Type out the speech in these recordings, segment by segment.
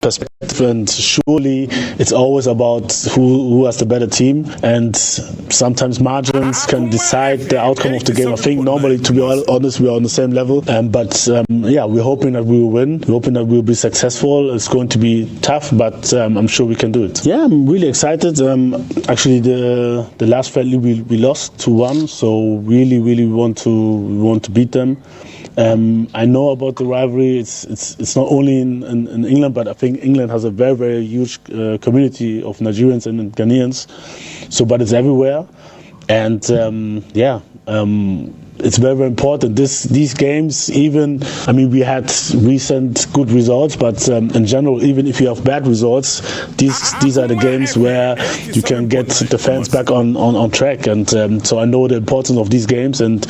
perspective, and surely it's always about who has the better team, and sometimes margins can decide the outcome of the game. I think normally, to be honest, we are on the same level, but yeah, we're hoping that we will win. We're hoping that we'll be successful. It's going to be tough, but I'm sure we can do it. Yeah, I'm really excited. Actually, the last friendly we lost 2-1, so really we want to beat them. I know about the rivalry. It's not only in England, but I think England has a very huge community of Nigerians and Ghanaians. So, but it's everywhere, and it's very important. These games, even, I mean, we had recent good results, but in general, even if you have bad results, these are the games where you can get the fans back on track. And so I know the importance of these games. And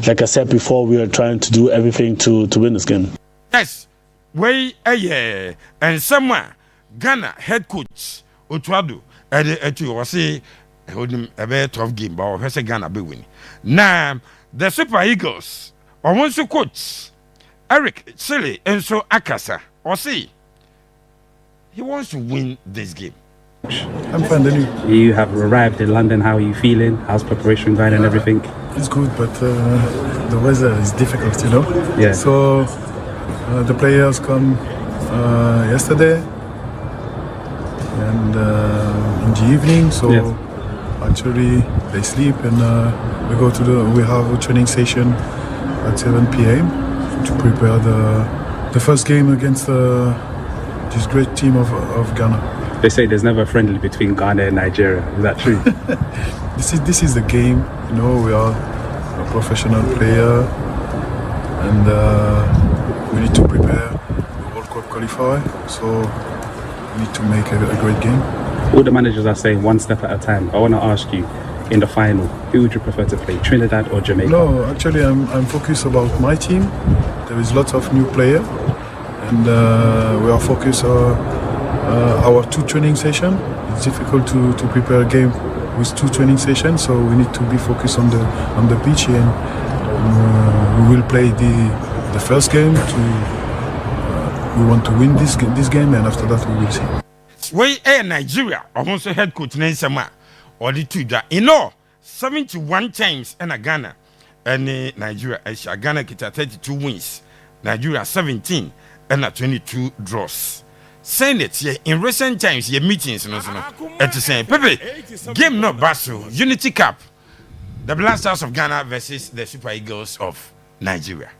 like I said before, we are trying to do everything to win this game. Yes, and somewhere Ghana head coach Otuado was say a very tough game, but I say Ghana be winning. Now the Super Eagles, or once you coach Eric Silly and so Akasa, or see, he wants to win this game. I'm fine, then you have arrived in London. How are you feeling? How's preparation going and everything? It's good, but the weather is difficult, you know? Yeah. So the players come yesterday and in the evening, so actually they sleep, and we have a training session at 7 p.m. to prepare the first game against this great team of Ghana. They say there's never a friendly between Ghana and Nigeria. Is that true? This is the game. You know, we are a professional player, and we need to prepare the World Cup qualifier. So we need to make a great game. All the managers are saying one step at a time. I want to ask you, in the final, who would you prefer to play, Trinidad or Jamaica? No, actually, I'm focused about my team. There is lots of new players, and we are focused on our 2 training sessions. It's difficult to prepare a game with 2 training sessions, so we need to be focused on the pitch, and we will play the first game. We want to win this game, and after that we will see. We Nigeria, almost a head coach Nensama, or the two that in all 71 times in Ghana and Nigeria. Ghana get 32 wins, Nigeria 17 and 22 draws. Saying it here in recent times, your meetings, at the same Pepe game no Basso Unity Cup, the BLACKSTARS of Ghana versus the Super Eagles of Nigeria.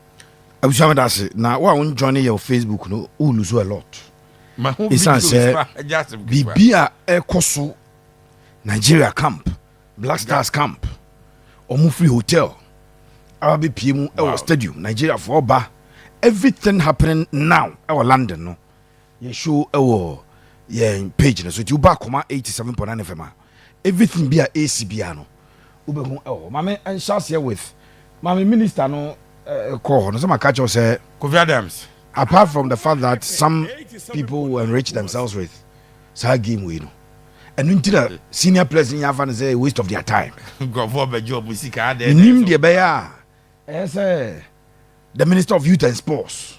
I was saying that now, when joining your Facebook, no, who lose a lot. It's answer Bibia Ekoso Nigeria camp, BLACKSTARS camp, Omufri Hotel, Arabi PM, our stadium, Nigeria for Oba. Everything happening now, our London, no. You show our page, so you back 87.9 FM. Everything be a ACBiano. Ube oh, mama and shall here with Mama Minister no call. No, some catch us Kofi Adams. Apart from the fact that some people will enrich themselves with sa game we know. And until the senior players in Yavan is a waste of their time. Go for the job we see card. Nim the Baya as the Minister of Youth and Sports.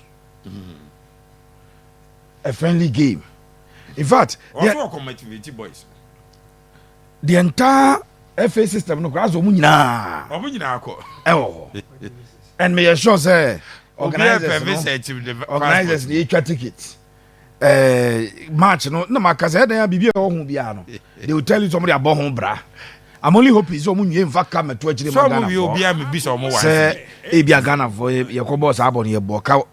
A friendly game. In fact, boys. The entire FA system no grass omunyina. And may assure say organizers the extra tickets. Match no makaze dey bibia ohun bia no. They will tell you somebody about home bra. I'm only hoping so munye mfa come to agire Ghana. So we will be am be so mo wan. Say e bia Ghana for your boss abon here boka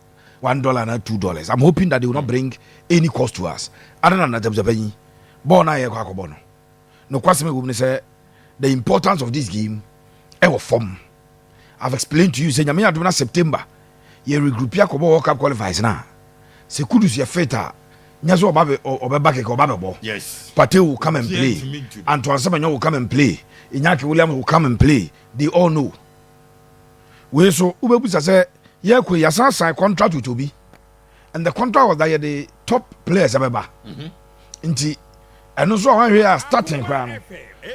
$1 and $2. I'm hoping that they will not bring any cost to us. Other than that, Japan, born I no. No question me say the importance of this game. Ever form. I've explained to you. Say Yamina do na September. You regroup ya kobo World Cup qualifiers na. Se kudus ya feta. Nyazo obabe obebake ko obabe. Yes. Pate will come and play. Antoine Semenyo will come and play. Inyaki William will come and play. They all know. We so ubebusa say Yasan signed contract with Obi, and the contract was that the top players ever. And also when we are starting,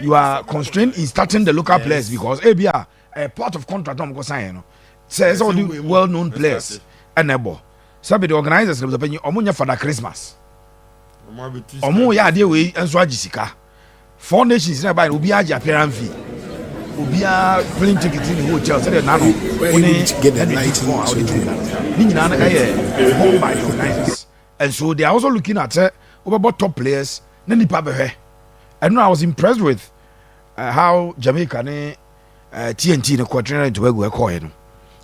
you are constrained in starting the local players because ABR a part of contract on sign. Says all the well-known players and able. Some of the organizers of the Omunya for the Christmas. omo ya ade we enso agi sika 4 nations na buy obi agi appearance fee obi a plane ticket in the hotel say na no we get the night ni nyina na home by the organizers and so they are also looking at over top players na nipa behwe and I was impressed with how Jamaica ne TNT ne Quadrennial Tobago call no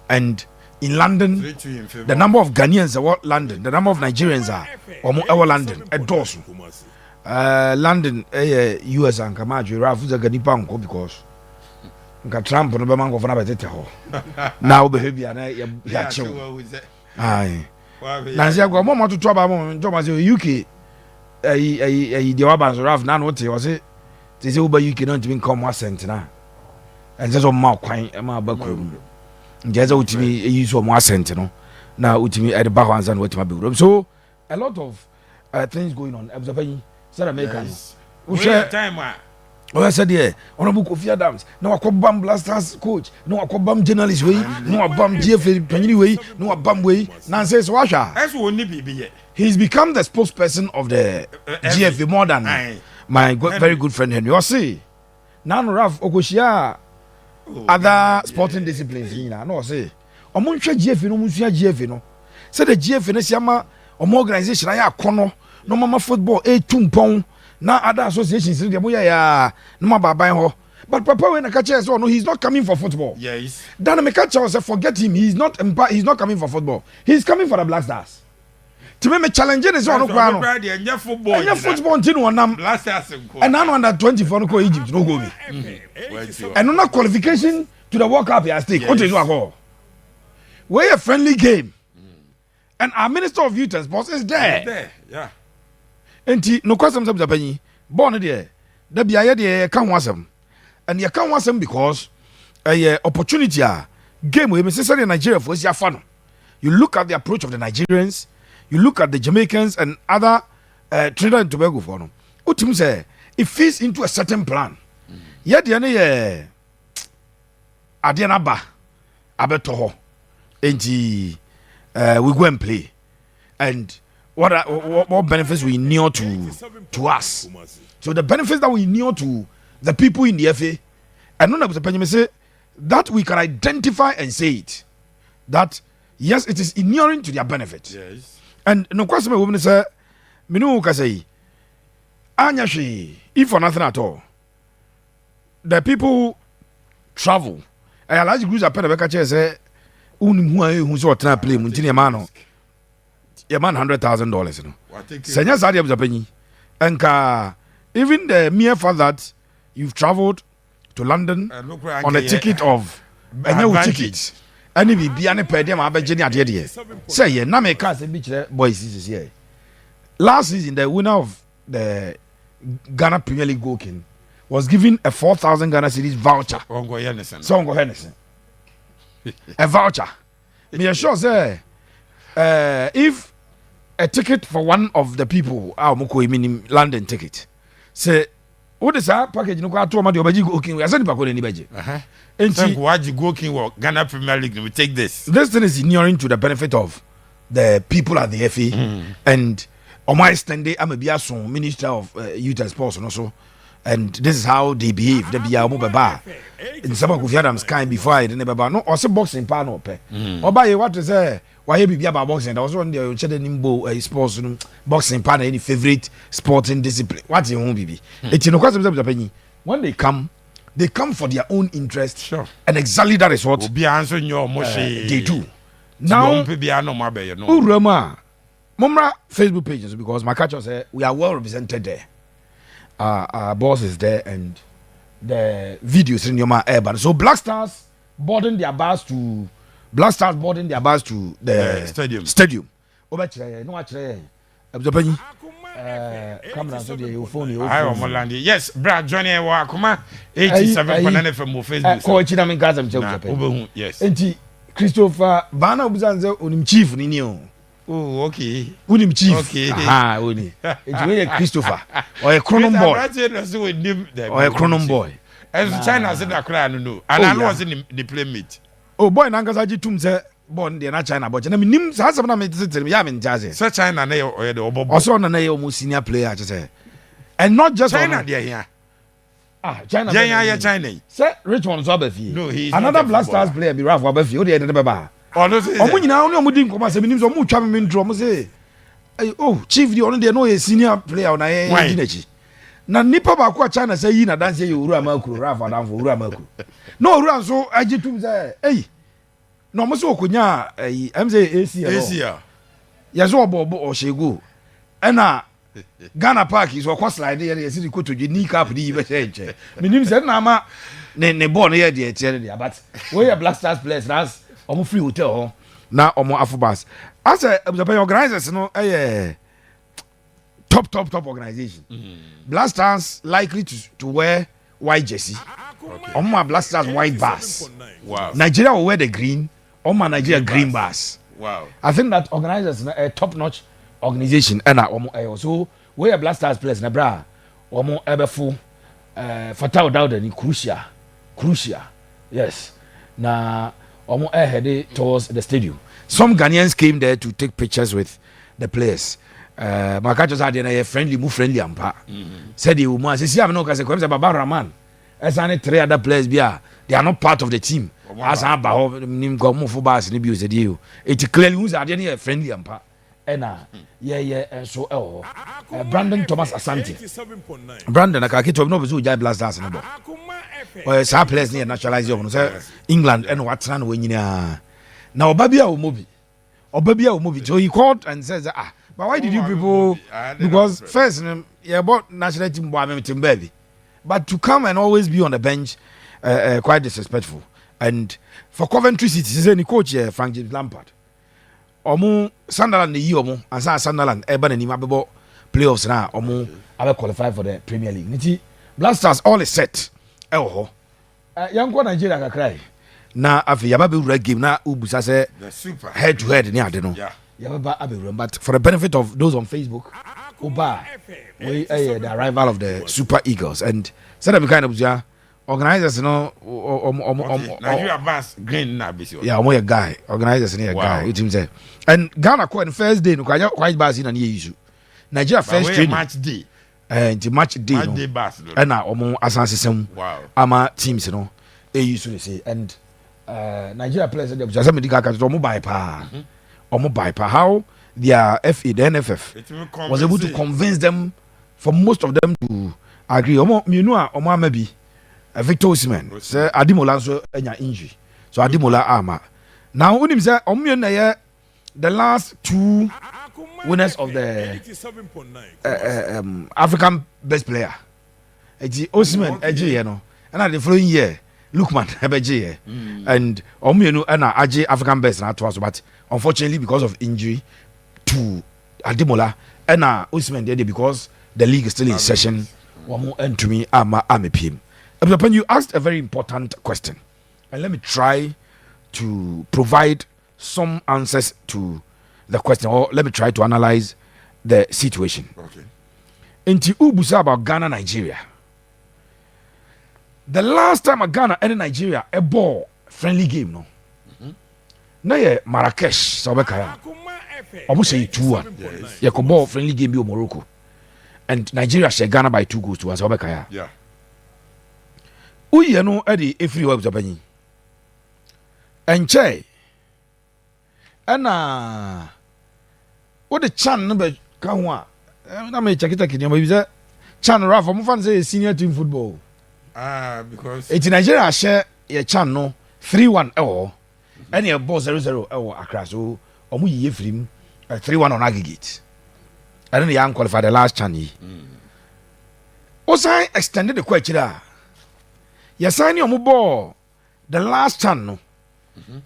and in London the number of Ghanaians are London, the number of Nigerians are London at Dawson. London US and Kamaji Rafuza Ganipa unko because nka Trump no be man go for na betete ho now behavior na ya chill ai nanzi agwa mo to aba mo njo ma say UK the waban so Raf na no te o say they say uba UK don't even come one cent na and just on ma kwan e ma ba krom njeza utimi use o mo accent no na utimi at the back one and what ma be so a lot of things going on observing South Americans we share time I said yeah honorable Kofi Adams no akobam BLACKSTARS coach no akobam journalist we no abam GF panyi we no abam we na say so washa he's become the spokesperson of the GF more than my very good friend Henry you see now Raf okoshia other sporting disciplines no say omo nhwe GF no musua GF no say the GF no siama omo organization aya akono no mama football tumpon na other associations dey boya ya no ma baban ho but papa when I catch so no he's not coming for football yes then me catch say forget him he's not coming for football he's coming for the BLACKSTARS to me challenge is on kwa no enya football ntinu onam BLACKSTARS and now under 24 no go Egypt no go be and no qualification to the World Cup at stake what do you go we a friendly game and our Minister of Youth and Sports is there yeah enti no kwasam sabza panyi born there da bia ye de ka ho asem and ye ka ho asem because opportunity game we say Nigeria for si afa no you look at the approach of the Nigerians you look at the Jamaicans and other Trinidad and Tobago for no utim say it fits into a certain plan ye de na ye ade na ba abeto ho enti we go and play and what benefits we near to us. So the benefits that we near to the people in the FA, and none of the say that we can identify and say it that yes, it is inuring to their benefit. Yes. And no question, woman say, Minu can say, Anyashi, if for nothing at all, the people travel. I like to use a pen of a catcher say, who's what play Muntini Mano. Yeah, man, $100,000, you know. Senya Sadia was a penny. And even the mere fact that you've traveled to London on a ticket of a ticket, and if you be any per diem, I'll be Jenny at the say, yeah, Name Cast and Beach boys is here. Last season, the winner of the Ghana Premier League goalkeeper was given a 4,000 Ghana cedis voucher. Songo Henderson. A voucher. Me assure say, if a ticket for one of the people meaning London ticket say what is that package no go to ma de obaji go king we say pa ko ni beje enti waji go king wo Ghana Premier League we take this thing is inuring to the benefit of the people at the FA and on my extended I'm a biason Minister of Youth and Sports and also and this is how they behave they be amo baba in some of Adams kind before I didn't baba no also boxing pa no pe oba what to say why be about boxing that was one the nimbo sports boxing partner any favorite sporting discipline what you want be it no kwasem say when they come for their own interest sure and exactly that is what obi answer your moshi they do now urama momra Facebook pages because my catcher say we are well represented there our boss is there and the videos in your air so BLACKSTARS boarding their bus to the stadium. Yes, Brad Johnny Wakuma 87.9 FM Facebook. Yes. Enti Christopher Bana Obuzanze onim chief ni o. Oh, okay. Unim chief. Okay. Ah, oni. Enti we Christopher. Or a chronom boy. Or a chronom boy. As China said that cry no. And I was in the playmate. Oh boy nankasa ji tum say born the na China but na minim sa asem na me tell me ya me njaze say China na ye the obobo also na ye almost senior player just say and not just China there here China yeah China say Richmond so abafi no he's another Black Stars player be Ralph abafi o dey dey baba no say omo nyina oni omo din koma say minim so omo twa me ntro omo say oh chief di ono dey no ye senior player na ye dinachi na nipa ba ko China say yi na dance ye owura makuru Ralph adamfo owura makuru no owura so agitum say no mo so okonya MZ AC yes obo oshego na Ghana Park is kwa slide here see the kotoje knee cap di be che minim say na ma ne ball no here dey tie there but we are Black Stars players that's omo free hotel ho na omo afobas as the organizers no top organization Black Stars likely to wear white jersey omo Black Stars white bars wow Nigeria will wear the green omo Nigeria green bars wow I think that organizers a top notch organization and also we are Black Stars players na bra omo ebefo fatal doubt ni crucial yes na omo headed towards the stadium some Ghanaians came there to take pictures with the players maka just had a friendly ampa said the woman say see am no ka say kwem say Baba Rahman as any three other players bia they are not part of the team as am ba ho nim go mo fo bas ni bi o said you it clearly who's are there friendly ampa ena so Brandon Thomas Asante Brandon akake to no be so jai Black Stars no bo sa players ni naturalize you say England and what tran we nyina na obabia o mobi so he called and says but why did you people because first yeah bought national team boy team baby but to come and always be on the bench quite disrespectful and for Coventry City say ni coach Frank James Lampard omo Sunderland yi omo asa Sunderland eba na nima bebo playoffs na omo abe qualify for the Premier League niti Black Stars all is set ho yanko Nigeria kakrai na afi yaba be wura game na ubusa say head to head ni ade no yaba abe wura but for the benefit of those on Facebook oba we the arrival of the Super Eagles and said that kind of organizers no Nigeria advance green na be yeah omo a guy organizers ni a guy it him say and Ghana ko on first day no quite bad in na issue Nigeria first training match day and match day no and na omo asansesem ama teams no issue say and Nigeria players they just medical card omo buy pa how their FA the NFF was able to convince them for most of them to agree omo mienu a omo amabi Victor Osimhen say Ademola so enya injury so Ademola ama now unim say omo na the last two winners of the African best player Osimhen eje no and the following year Lookman ebeje and omo na aje African best na to us but unfortunately because of injury to Ademola and Osimhen there because the league is still in session omo entumi ama amepiem. When you asked a very important question, and let me try to provide some answers to the question, or let me try to analyze the situation. Okay. Inti ubusa about Ghana, Nigeria. The last time Ghana and Nigeria a ball friendly game, no. Na ye Marrakesh, Sabekaya. Almost say 2-1. Ye ko ball friendly game bi Morocco, and Nigeria share Ghana by 2 goals to Sabekaya. Yeah. Uye no edi efiri wa buzabanyi enche ana wo de chan no be ka ho a na me chakita kini ma biza chan rafa mo fan say senior team football because eti Nigeria share ye chan no 3-1 ewo ene e ball 0-0 ewo Accra so omo yiye firim 3-1 on aggregate and then they are qualified the last chan yi Osai extended the question yes, I know ball the last chance no.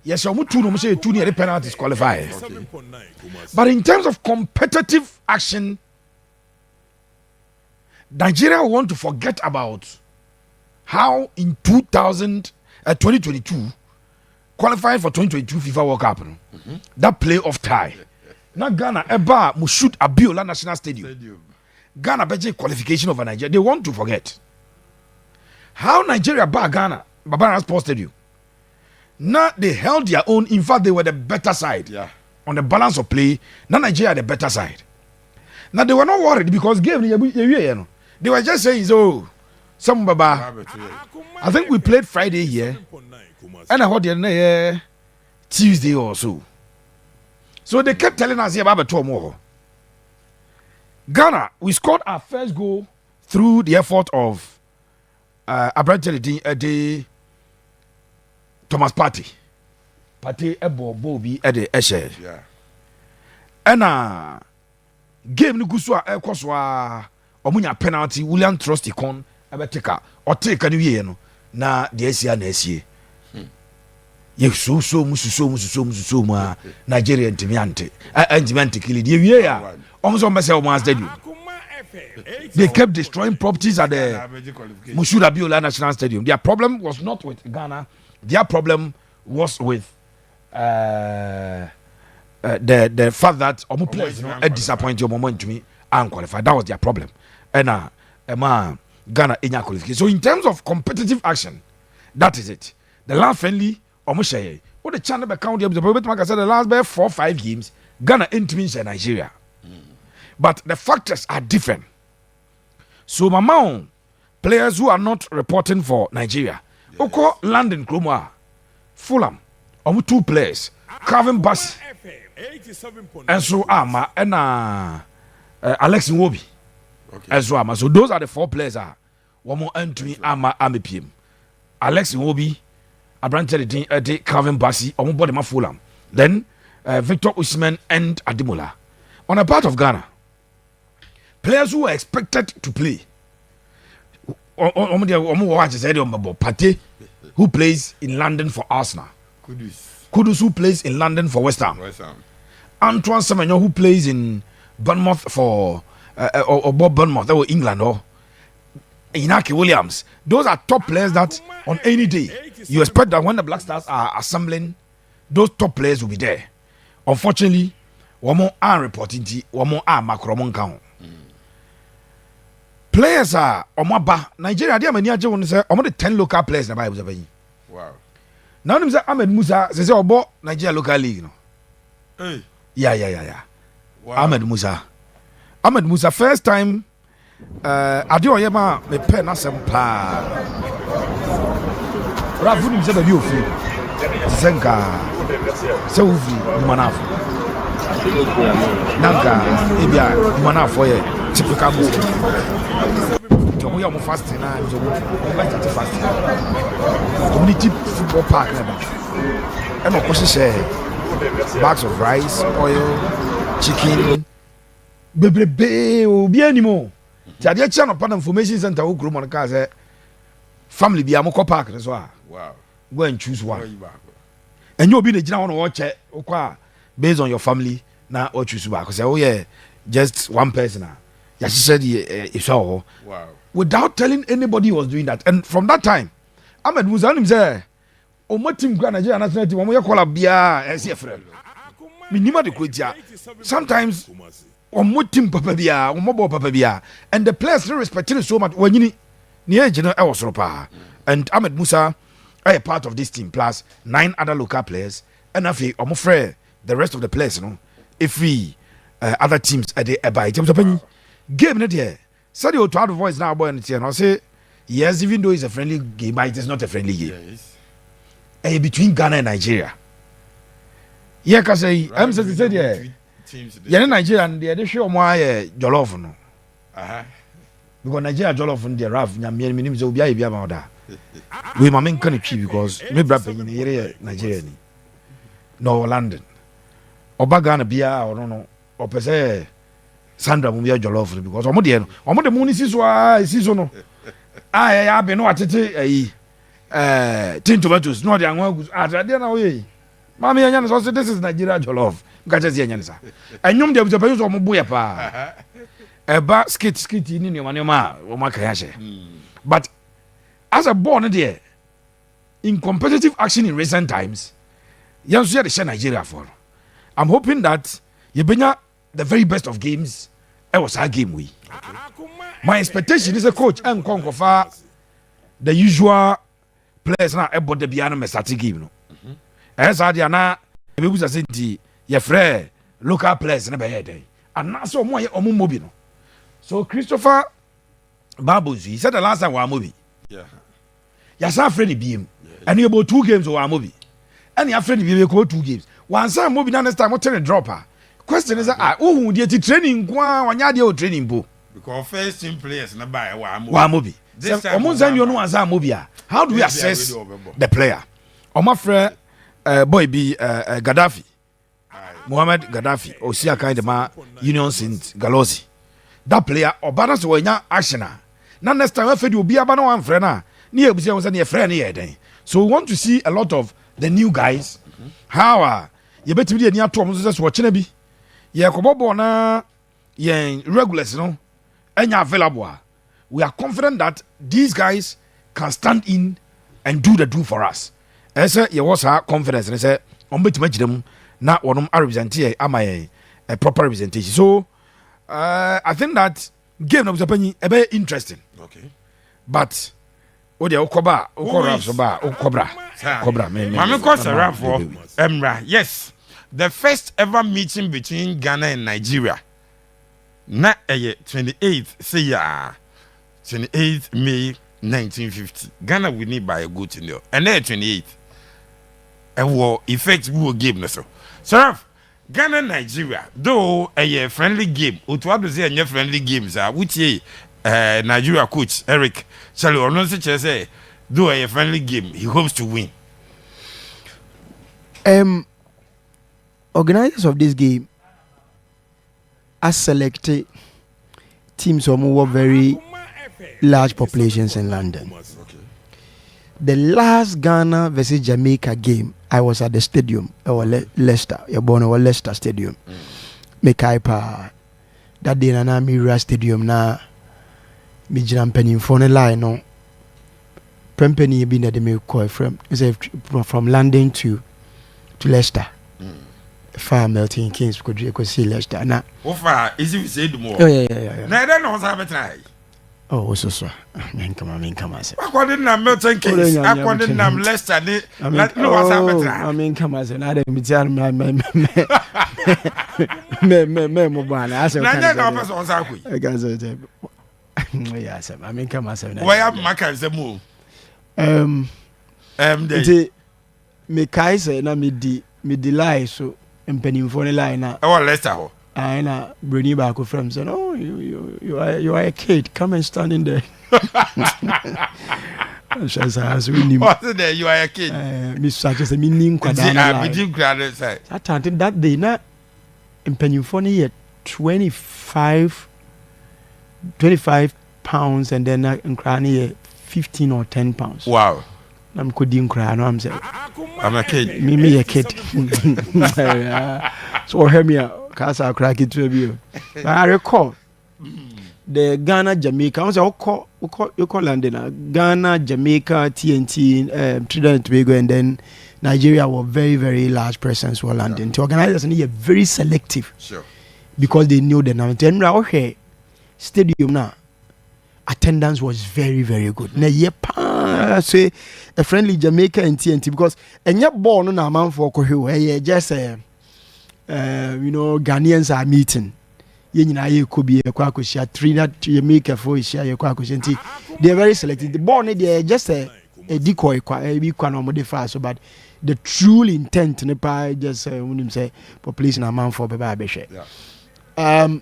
Yes, I'm two no say 2 near the penalties qualify. Okay. But in terms of competitive action, Nigeria want to forget about how in 2022 qualifying for 2022 FIFA World Cup. That playoff tie. Now Ghana eba mu shoot Abiola National Stadium. Ghana beje qualification of Nigeria. They want to forget. How Nigeria back Ghana, Babana Sports Stadium. Now they held their own. In fact, they were the better side. Yeah. On the balance of play, now Nigeria the better side. Now they were not worried because game they were just saying, "Oh, some baba." I think we played Friday here, and I heard the Tuesday or so. So they kept telling us about 2 more. Ghana, we scored our first goal through the effort of Abrante Thomas Partey. Partey ebo Bobby Ede Eshe. Yeah. And game no guso a ekoswa omunya penalty William Trusty-Kon abeteka o take no wie no na de asia na asie. Ye so mu a Nigeria ntimi ante kili de wie ya omso mbese o mu stadium. They kept destroying properties at the Mushuda Biola National Stadium. Their problem was not with Ghana. Their problem was with the fact that omo players disappoint your moment to me and qualified. That was their problem. And Ghana in qualification. So in terms of competitive action, that is it. The last friendly omo share. What the channel account the last 4-5 games, Ghana into Nigeria. But the factors are different. So mama, players who are not reporting for Nigeria. Oko London Kromwa, Fulham, 2 players, Calvin Bass, and so Ama and Alex Nwobi. And so Ama. So those are the 4 players. One more entry Ama PM. Alex Nwobi, Abrante Calvin Bassi, Omobody Fulham. Then Victor Osimhen and Ademola. On a part of Ghana, players who were expected to play. Partey, who plays in London for Arsenal. Kudus, who plays in London for West Ham. Antoine Semenyo, who plays in Bournemouth for Bournemouth or England, or Inaki Williams. Those are top players that on any day you expect that when the Black Stars are assembling, those top players will be there. Unfortunately, one more are reporting, one more are macro count. Players are Omaba Nigeria. They are many. Say the 10 local players na Bible. Wow. Now them say Ahmed Musa. Say about Nigeria local league. No. Hey. Yeah. Wow. Ahmed Musa first time. Adi oyema me pen asempla. Rafu ni msebe bi ofi. Tisenka. Se ofi manafo. Nanka ebia manafo ye. Typical move. We are fasting now. We fasting. Community football park never. And of course, bags of rice, oil, chicken. Bebe, bien anymore. Tiadia chan upon information center who grew on the family be a park as well. Wow. Go and choose one. And you'll be the general watch it based on your family now or choose back. Say, oh yeah, just one person. Yeah, she said it's all. Wow. Without telling anybody he was doing that. And from that time, Ahmed Musa say, "O my team Nigeria national team, we call a bia as your friend." Minima de kutia. Sometimes my team papa bia, mobile papa bia, and the players don't respect it so much. When you need, I was ropa. And Ahmed Musa are a part of this team plus 9 other local players. And if I'm afraid the rest of the players, if we other teams are there by it. Game not here. So the to voice now boy and I say yes, even though it's a friendly game, but it is not a friendly game. Yes. Between Ghana and Nigeria. Yeah, cause I'm said yeah. Yeah, Nigeria and they show my jollof no. Because Nigeria jollof and the rough nyamie minim so bia bia ma da. We ma men kan twi because me bra pe ni yere Nigeria ni. No London. Oba Ghana bia or no opese Sandra will be a jollof because omo de money so no. I be no atete tin tomatoes no de anwa atade na we. Mama yanya so say this is Nigeria jollof. Gacha ze yanya sa. Enyum de be so omo boye pa. Eba skit ni ni ma o ma kan ya. But as a born there in competitive action in recent times, you see the Nigeria for. I'm hoping that you benya the very best of games. It was our game we. My expectation is a coach and conquer the usual players now about the piano me start game no. esa dia na be busa senti ye frɛ local players na be yede anaso omo ye omo mobi no so Christopher Babuzi he said the last time wa mobi ya sa frɛ ni biem and you about 2 games wa mobi and ya frɛ ni biem ko 2 games one time mobi na next time what tell dropper question is who dey training kwa wanya dey o training bo because first team players na buy wa mobi omo zan you no wan say mobi how do we assess the player omo frɛ boy be Gaddafi Mohamed Gaddafi Osia kind of ma Union Saint Galozi that player obana so wanya action na next time we fedi obi aba na wan frɛ na ne ebusia won say ne frɛ ne yeden so we want to see a lot of the new guys how you betimi de ani ato so say so chena bi ye kobobo na ye regulars no enya available we are confident that these guys can stand in and do the do for us ese ye was our confidence ne say on betima gidam na wonum represent here am a proper representation so I think that game no be very interesting okay but o de okoba okora so ba okobra me ko seraf for emra yes the first ever meeting between Ghana and Nigeria na 28th say ya 28th May 1950 Ghana winning by a goal to nil and then 28th and war effect we game no so seraf Ghana Nigeria though a friendly game otuado say a friendly games which Nigeria coach Eric Charlie ono say though a friendly game he hopes to win. Organizers of this game are selected teams who have very large populations in London. The last Ghana versus Jamaica game, I was at the stadium, or Leicester, Leicester Stadium. Mekaipa that day na Mira Stadium na mi jina penny phone line no. Penny been at the me call from London to Leicester. Far Melting Kings could see Leicester. Now, far is it said more? Oh yeah. Now I don't know how to try. Oh, so. I mean, come on. I couldn't have Melton Kings. I couldn't have Leicester. No, what's happening? I mean, come on. I didn't tell me. Mobile. I said, yes, I mean, come on. Why am I can't say move? Me Kaiser na me lie so empenim phone line na. Oh, Leicester. I na bring you back from saying, oh, you are a kid. Come and stand in there. What's there? You are a kid. Miss Sanchez, me ning kwadana. I didn't grad say. I thought that day na empenim phone here 25 pounds and then in cranny 15 or 10 pounds. Wow. I'm couldn't cry. No, I'm saying I'm a kid. Me a kid. So hear me out. Cause I'll crack it to you. But I recall the Ghana, Jamaica. I was you call London. Ghana, Jamaica, TNT, Trinidad and Tobago, and then Nigeria were very, very large presence for London. To organize need a very selective. Sure. Because they knew the number. Then okay, stadium now. Attendance was very, very good. Now, say a friendly Jamaica and TNT because and yet born on a man for just Ghanaians are meeting. You could be a Kwakusha, Trinidad, Jamaica for share Kwakusha. They are very selected. The born they are just a decoy, fast, but the true intent in the pie just wouldn't say population a man for Baby. The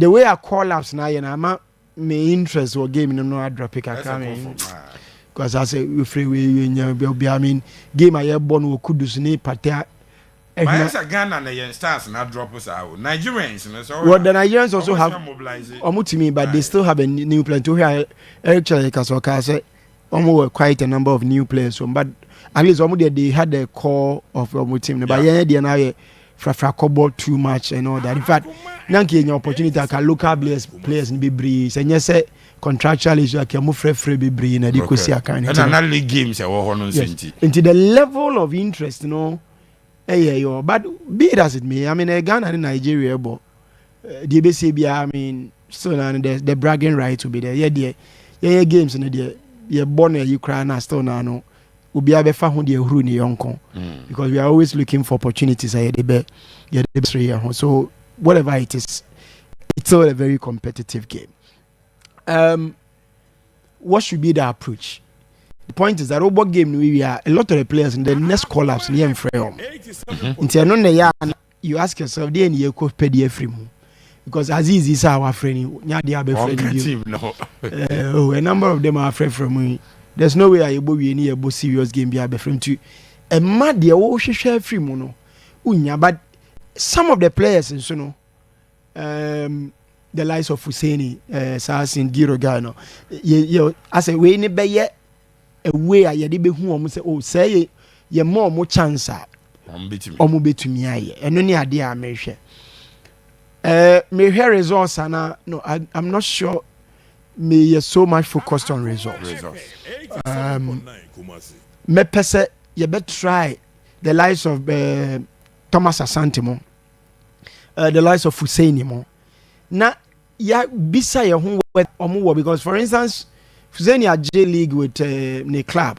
way I call ups now, and I'm my interest or game in no drop pick because I say we free we I mean game I born we could do sne patia Ghana and the stars not drop us out Nigerians what the Nigerians also have omutimi but they still have a new plan to hear actually because say almost quite a number of new players but at least they had the core of team but yeah they now Fra cobble too much and all that. In fact, nanki any opportunity can local players be breeze and yes contractual issue I can move free be breeze and you could see a kind of league games into the level of interest, but be it as it may, I mean Ghana and Nigeria but the BCB I mean still the bragging right to be there. Yeah games in the you're born you cry now still now obi abefa ho de ehuru ni yonko because we are always looking for opportunities so whatever it is, it's still a very competitive game. What should be the approach? The point is that robot game we are a lot of the players in the next collapse near in frame. You ask yourself, then you could pay the frame because Aziz is our friend. A number of them are afraid from me. There's no way I will be any a serious game be a frame to a mad dear oh share free mono. But some of the players and so no the likes of Husseini, Sassin, Girogano, as a way in a way I did be who say, oh, say ye more chance be to me, and only idea I may share. May hear results, and no, I'm not sure. Me you so much focused on results. Me pese you better try the likes of Thomas Asante the likes of Husseini mo. Na ya bisa ya hu omo because for instance Husseini a J League with the club.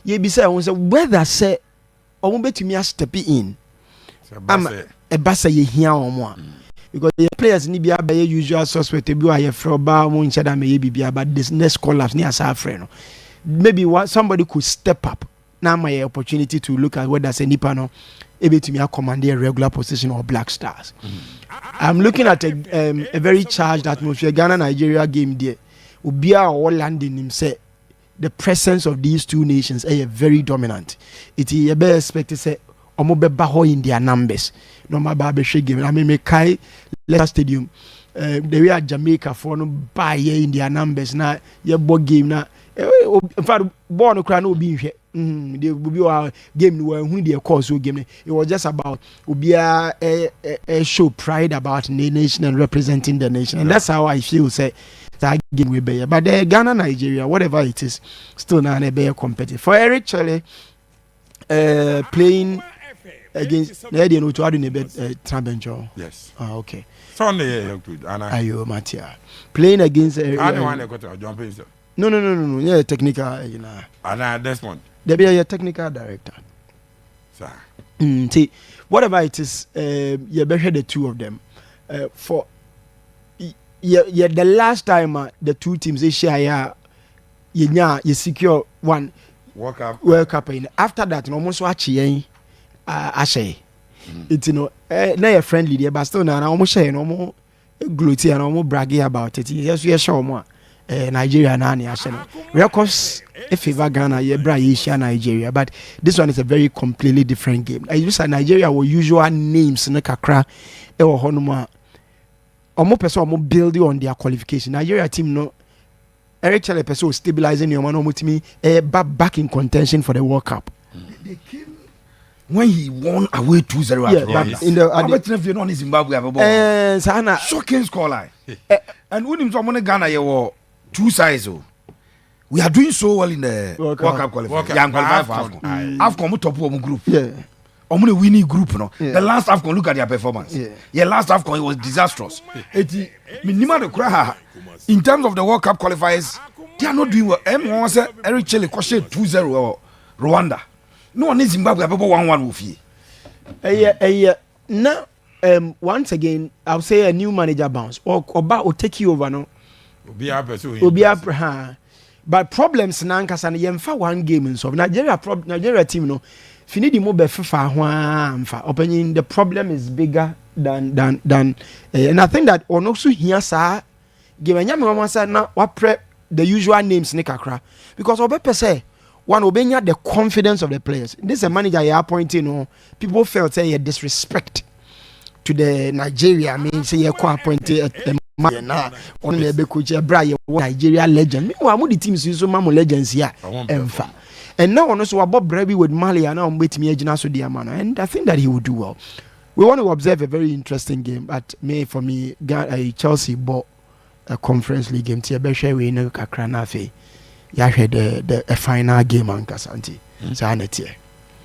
Ye bisa ya hu say whether say omo betumi step in. E basa ye hia omo because the players ni bia be usual suspect bi wa ye fro ba mo nche da me ye bibia but this next collapse ni asa afre no maybe somebody could step up now my opportunity to look at whether say nipa no able to me command a regular position or Black Stars. I'm looking at a very charged atmosphere. Ghana Nigeria game there ubia all landing him say the presence of these two nations are very dominant. It is be expected say omo be ho in their numbers. No ma ba be game. I mean me kai Leicester Stadium the way at Jamaica for no buy in their numbers na ye bo game na in fact ball no cry no be hwe the be our game no who the course game it was just about ubia a show pride about the nation and representing the nation, and that's how I feel say that game will be. But the Ghana Nigeria whatever it is still not a better competitive for Eric Chelle playing against the idea no to add in a bit Trabenjo. Yes. Okay. Sunday good. Ayo Matia playing against I don't want to go to jump in. No. Yeah, technical, you know. And this one. There be a technical director. Sir. See, whatever it is, you better the two of them. For the last time the two teams they share, you secure one World Cup in. After that, almost watch ye, I say. It's not a friendly there, but still now almost say no more gluty and almost bragging about it. Yes, we are sure more. Nigeria nani actually records favor Ghana Asia Nigeria, but this one is a very completely different game. I use Nigeria with usual names na kakra e wo honoma omo person omo building on their qualification. Nigeria team no Eric Chelle person stabilizing your man omo timi back in contention for the World Cup. They came when he won away 2-0 at in the on Zimbabwe shocking scoreline. And when him someone Ghana you two sides. We are doing so well in the World Cup qualification. AFCON top of group. Yeah. Omune winning group no. Yeah. The last AFCON look at their performance. Yeah, last AFCON it was disastrous. In terms of the World Cup qualifiers, they are not doing well. M1 said Eric Chelle crushed 2-0 Rwanda. No one is Zimbabwe about 1-1 with now once again I'll say a new manager bounce or take you over no. But problems nankasa na yemfa one game in so Nigeria team no fini di mo be FIFA ho amfa opening the problem is bigger than and I think that ono so hia sa game anya me mama say na wa prep the usual names ne kakra because obepe say one obenya the confidence of the players. This is a manager you are appointing no people felt say a disrespect to the Nigeria. I mean say you appointed na on the coach Nigeria legend. Meanwhile, the teams use some legends here. And now on also Bob Brevi with Mali and now wait me so dear man. And I think that he will do well. We want to observe a very interesting game. But for me, Chelsea bought a Conference League game. Tia Beshe we no kakrana fe. Ya had the final game on Kasanti. Sanity.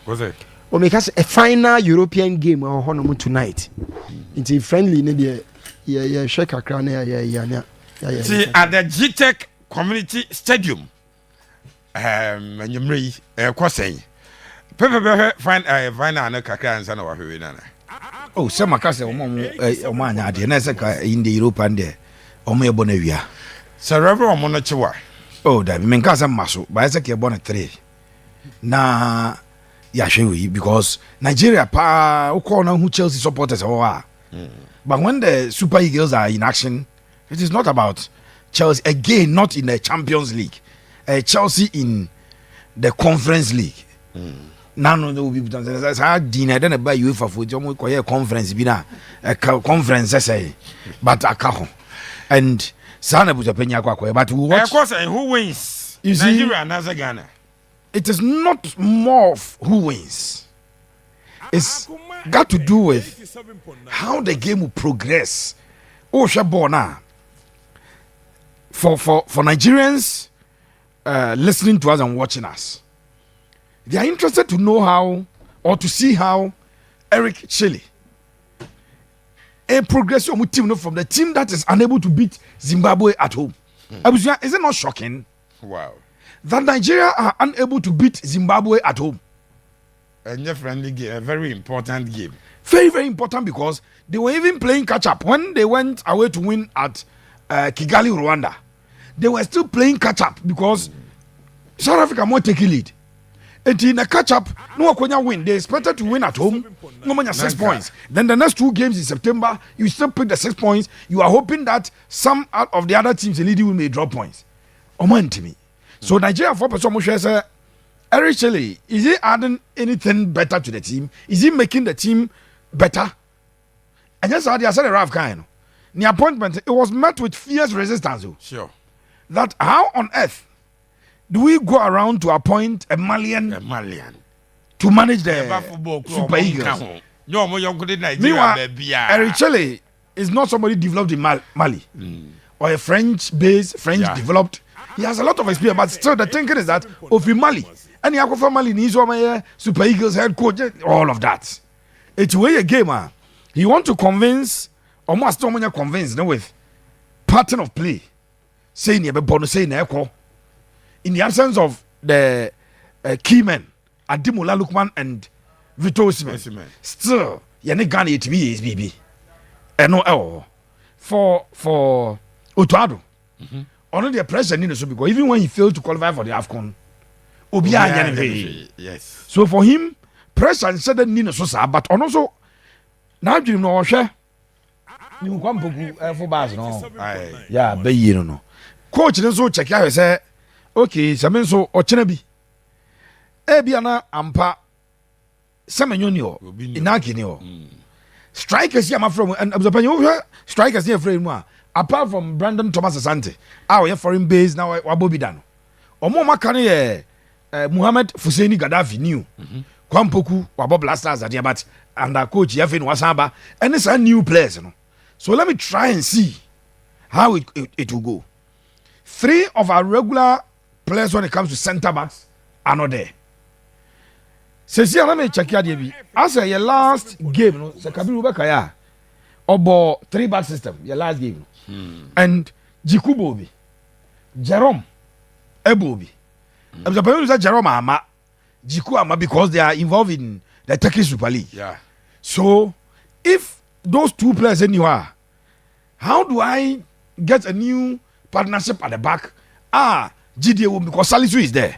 Was it? Or make us a final European game or honor tonight. It's friendly maybe. Yeah, shake a crown. Yeah. See, at the GTech Community Stadium, Nyumri kwasɛn pepe bɛhwɛ final no kakra ansa na wahwɛ nana oh sɛ maka sɛ ɔmo anya adeɛ na sɛ ka in the European there ɔmo yɛbɔ na wia sɛ rɛbɛ ɔmo no kyewa oh dabi menka sɛ mma so baɛ sɛ ka yɛbɔ no 3 na yɛahwɛ wei because Nigeria paa wokɔɔ no hu Chelsea supporters ɛwɔ but when the Super Eagles are in action it is not about Chelsea again, not in the Champions League. Chelsea in the Conference League. No be how dinner then buy UEFA for you call conference be na conference say but akaho and sana buta penya kwa but we watch who wins Nigeria and Ghana. It is not more of who wins. It's got to do with how the game will progress. Oh Shabona. For Nigerians listening to us and watching us, they are interested to know how or to see how Eric Chile, a progressive team from the team that is unable to beat Zimbabwe at home. Is it not shocking? Wow. That Nigeria are unable to beat Zimbabwe at home. A friendly game, a very important game. Very, very important because they were even playing catch up when they went away to win at Kigali, Rwanda. They were still playing catch up because South Africa more take a lead. And in a catch up, no one win. They expected to win at home. No man 6 points. Then the next 2 games in September, you still pick the 6 points. You are hoping that some out of the other teams in leading will may drop points. Oman to me. So Nigeria 4% say Eric Chile, is he adding anything better to the team? Is he making the team better? And just I said a rough kind. The appointment, it was met with fierce resistance. Sure. That how on earth do we go around to appoint a Malian to manage the Super Eagles? Meanwhile, Eric Chile is not somebody developed in Mali or a French-based, French-developed. He has a lot of experience, but still the thinking is that of Mali. And he Mali needs Super Eagles head coach, all of that. It's way a gamer. He want to convince, almost convinced with pattern of play. Saying in the absence of the key men, Ademola Lookman and Vito Osimhen, still Yannick Ghana to be BB. And no for Otuado. Only the pressure needed so because even when he failed to qualify for the AFCON, yes. So for him, pressure and sudden Nina Sosa, but also now you know share. You come for bars no. Yeah, be you know. Coach so check out say okay, Samen so Ochenabi. Ebiana ampa Semenyo Inaki strikers here from and strikers here from apart from Brandon Thomas Asante, our foreign base now Wabobidano. Omo makane Muhammad Fuseni Gaddafi new. Kwampoku Wabo BLACKSTARS at but under coach Yafin Wasaba and it's a new players. So let me try and see how it will go. 3 of our regular players when it comes to centre backs are not there. Says let me check here. As your last game, no, Kabiru Bakaya, Obo 3-back system, your last game. And Jikubobi, Jerome, Ebobi. I'm supposed to say Jerome Ama, Jiku Ama because they are involved in the Turkish Super League. Yeah. So if those 2 players anywhere, how do I get a new partnership at the back? GDA because Salisu is there.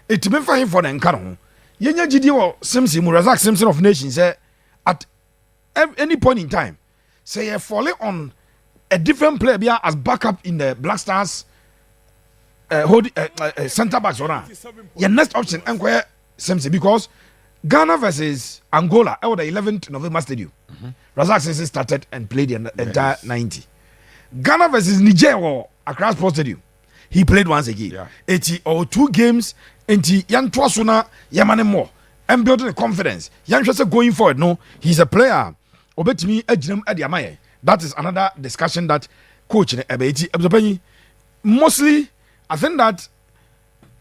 It may for him for the Nkano. Yenya GDA Simpson, Razak Simpson of Nations at any point in time. Say you're falling on a different player as backup in the BLACKSTARS centre backs or not. Your next option enquire Simpson because Ghana versus Angola at the 11th November Stadium. Razak Simpson started and played the entire 90. Ghana versus Niger or Accra Sports Stadium. He played once again. Yeah. 80 or 2 games. Enti Yan Twasuna Yamane more and building the confidence. Yan just going forward. No, he's a player. Obet me Ejim Ediamaye. That is another discussion that coach Ebeti. Mostly, I think that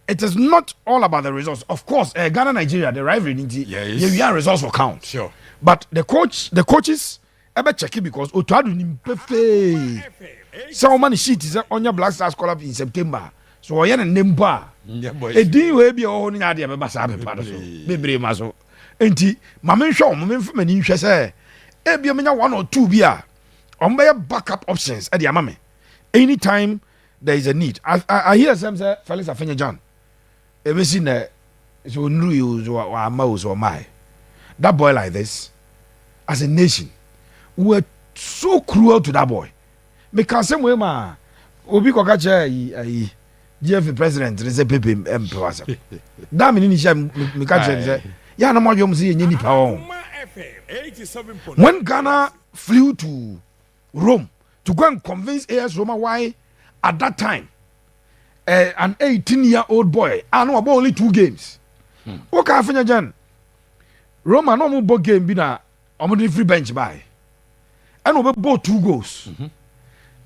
it is not all about the results. Of course, Ghana Nigeria, the rivalry, results will count. Sure. But the coaches ebe check it because Otuadu nimpefe. So many sheet is on your BLACKSTARS call up in September so oye ne nemba edin we bi o ho nya de be ba sa be pa so bebre ma so enti ma me hwe o me mfa mani hwe se e bi me nya 1 or 2 bi a on be backup options e de ama me anytime there is a need. I hear some say Felix Afenya John ever seen so nru you so wa mouse or my that boy like this as a nation we were so cruel to that boy because same way ma obi ko ka che GF president they say pepe employer that mean ni sha me ka che say ya na mo yom say yenye nipa won when Ghana flew to Rome to go and convince AS Roma why at that time an 18-year-old boy I know about only 2 games okay Afenya John Roma no mo game bi na omo free bench by and we bought 2 goals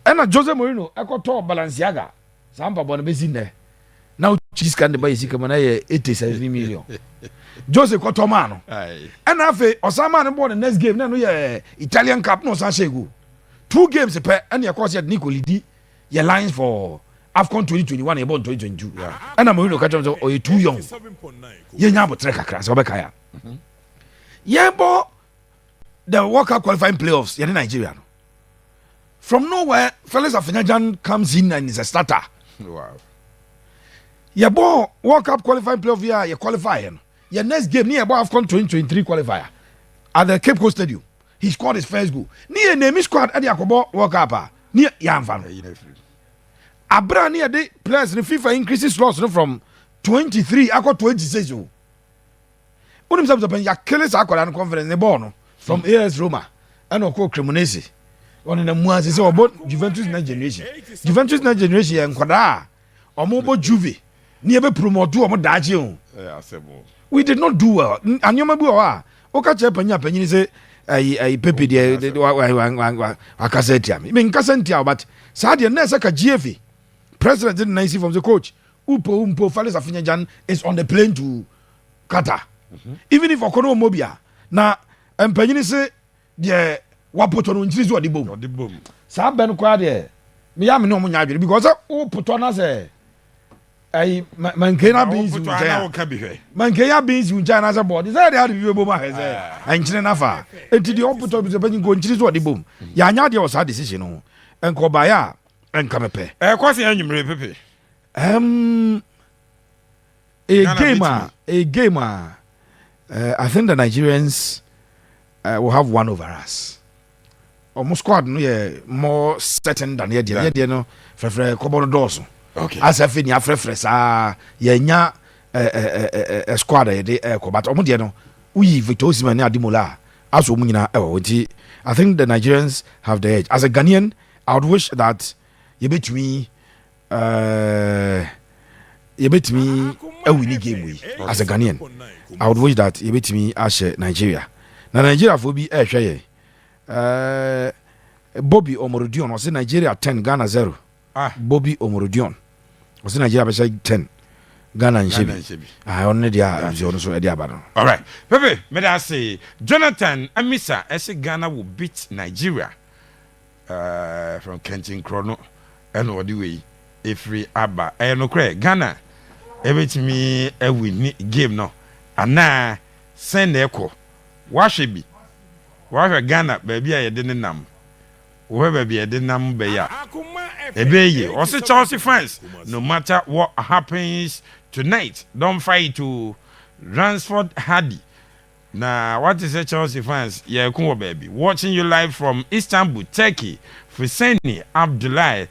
and Jose Mourinho ekoto Balenciaga samba bona bezi ne now cheese can the buy sika na 87 million Jose Kotomano and afi Osama no born the next game na no Italian cup no san shegu 2 games per and your course had Nico Lidi your lines for AFCON 2021 and 2022 and Mourinho catch them or you too young ye nya bo trek akra so be kaya ye bo the World Cup qualifying playoffs in Nigeria. From nowhere, Felix Afenya John comes in and is a starter. Wow. Your ball World Cup qualifying playoff here, you qualify. Your next game near about AFCON 2023 qualifier at the Cape Coast Stadium. He scored his first goal. Near name squad at the Akobo World Cup. Near Yamfan. Abra near the players the FIFA increases slots from 23 to 26. Unim sabta ya kele sa akwara conference ne ball no from AS Roma and Oko Cremonese. One in the Muaz is about Juventus next generation. Juventus next generation and Quada or Mobo Juve near be promote to Omo Daji. We did not do well. And you remember Oka Chapanya Penny say a pepe de Casetia. I mean Casentia, but Sadia Nesaka GFE president didn't nice from the coach. Umpo Felix Afenya John is on the plane to Qatar. Even if Okono Mobia na empanyin se de wapoto no nchiri so de bom sa ben kwa de me ya me no munya adwere because o poto na se ai mankena beans mankena beans unja na se board say de have bom ha say anchire na fa enti de opoto bi se panyin go nchiri so de bom ya anya de o sa decision no enko ba ya enka mepe kwase anwumre pepe a game I think the Nigerians will have one over us. Almost squad no more certain than the no frefre kobo doors. Okay. As if in ya frefre sa nya a squad de ko but omo de no we Victor Osimhen and Ademola as omo nyina I think the Nigerians have the edge. As a Ghanaian, I would wish that you bet me a winning game we as a Ghanaian. I would wish that you bet me as Nigeria. Now Nigeria for be Bobby Omorodion was in Nigeria 10 Ghana 0. Bobby Omorodion was in Nigeria 10 Ghana and Shebi. I only dia so ediabano. All right. Pepe, may I say Jonathan Amisa as Ghana will beat Nigeria from Kenton Chrono and what the way if we Abba no craig Ghana every me a win game no and now send echo wash be Ghana baby I didn't nam whoever be a dinam be ya ebeye also Chelsea fans no matter what happens tonight don't fight to Ransford Hardy. Now what is a Chelsea fans yeah baby watching you live from Istanbul Turkey Fuseni Abdullahi